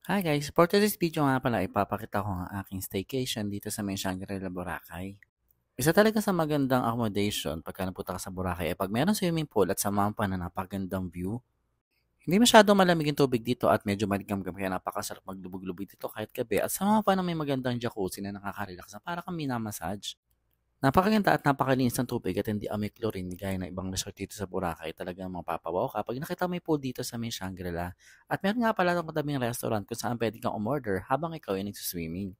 Hi guys, for today's video nga pala ipapakita ko ang aking staycation dito sa may Shangri-La, Boracay. Isa talaga sa magandang accommodation pagka napunta ka sa Boracay ay pag meron swimming pool at samahan pa na napakagandang view. Hindi masyadong malamig yung tubig dito at medyo maligam-gam kaya napakasarap maglubog-lubog dito kahit gabi at samahan pa na may magandang jacuzzi na nakaka-relax na para kang minamassage. Napakaganda at napakalinis ng tubig at hindi amoy chlorine gaya ng ibang resort dito sa Boracay. Talagang mapapawaw ka pag nakita mo yung pool dito sa may Shangri-La. At meron nga pala ng madaming restaurant kung saan pwede kang umorder habang ikaw ay nagsiswimming.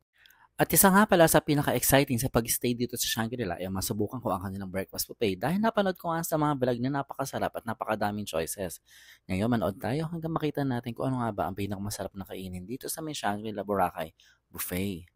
At isa nga pala sa pinaka-exciting sa pag-stay dito sa Shangri-La ay masubukan ko ang kanilang breakfast buffet dahil napanood ko nga sa mga vlog na napakasarap at napakadaming choices. Ngayon manood tayo hanggang makita natin kung ano nga ba ang pinakamasarap na kainin dito sa may Shangri-La Boracay buffet.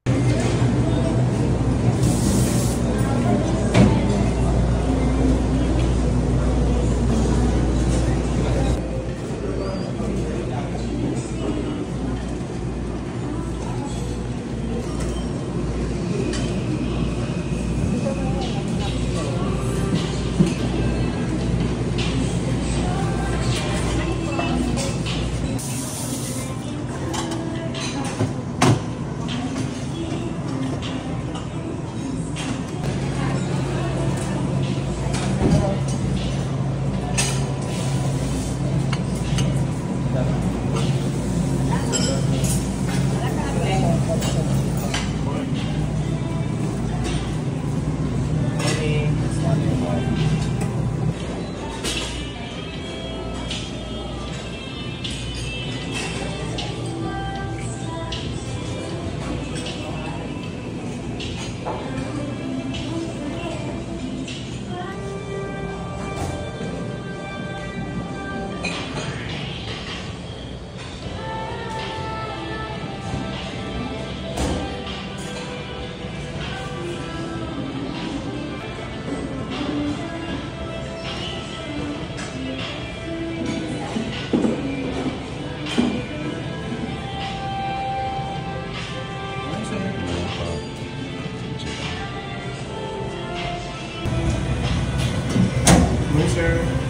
No, sir.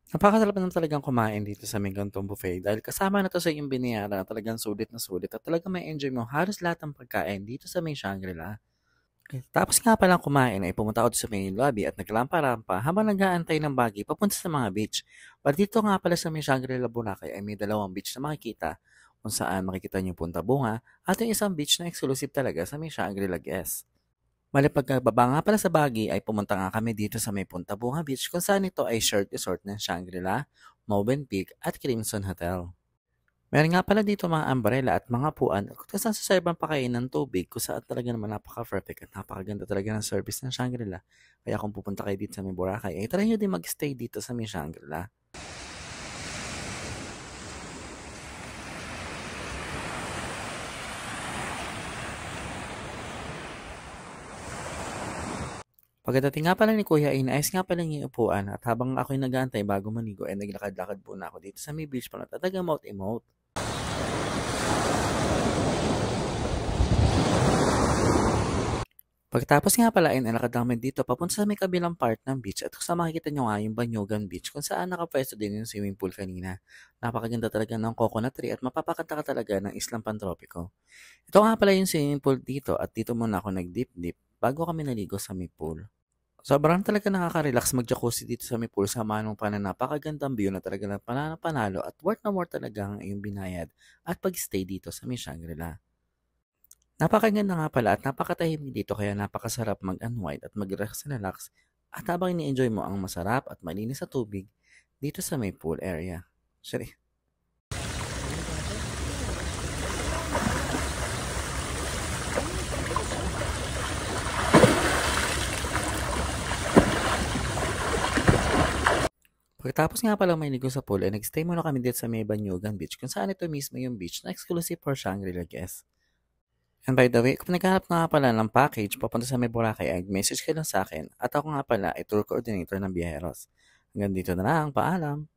Napakasarap naman talagang kumain dito sa may ganitong buffet dahil kasama na 'to sa iyong binayaran na talagang sulit na sulit at talagang ma-e-enjoy mo halos lahat ng pagkain dito sa may Shangri-La. Tapos nga palang kumain ay pumunta ako sa main lobby at naglampa-rampa habang nag-aantay ng buggy papunta sa mga beach. But dito nga pala sa may Shangri-La Boracay ay may dalawang beach na makikita kung saan makikita niyo yung Punta Bunga at yung isang beach na exclusive talaga sa may Shangri-La Guest. Bale pagkababa nga pala sa Baguio ay pumunta nga kami dito sa may Punta Bunga Beach kung saan ito ay shared resort ng Shangri-La, Movenpick at Crimson Hotel. Meron nga pala dito mga umbrella at mga puan kung saan saserban pa kayo ng tubig kung saan talaga naman napaka-perfect at napakaganda talaga ng service ng Shangri-La. Kaya kung pupunta kayo dito sa may Boracay, ay try nyo din mag-stay dito sa may Shangri-La. Pagkadating nga pala ni Kuya ay inaayos nga pala niya yung upuan at habang ako'y nag-aantay bago maligo ay naglakad-lakad po na ako dito sa may beach pala talagang emote-emote. Pagkatapos nga pala ay nalakad namin dito papunta sa may kabilang part ng beach at kung saan makikita nyo nga yung Banyogan Beach kung saan nakapwesto din yung swimming pool kanina. Napakaganda talaga ng coconut tree at mapapakanta ka talaga ng islang pantropiko. Ito nga pala yung swimming pool dito at dito muna ako nag-dip-dip bago kami naligo sa may pool. Sobrang talaga nakaka-relax mag-jacuzzi dito sa may pool samahan mo pa na napakagandang view na talaga ng panalo at worth na worth talaga ang iyong binayad at pag-stay dito sa may Shangri-La. Napakaganda nga pala at napakatahimik dito kaya napakasarap mag-unwind at mag-relax at habang ini-enjoy mo ang masarap at malinis sa tubig dito sa may pool area. Sorry. Pagkatapos nga pala may ligo sa pool, ay nag-stay muna kami dito sa may Banyugan Beach kung saan ito mismo yung beach na exclusive for Shangri-La guests. And by the way, kung naghahanap ka nga pala ng package papunta sa may Boracay ay message ka lang sa akin at ako nga pala ay tour coordinator ng Biyeros. Hanggang dito na lang, paalam!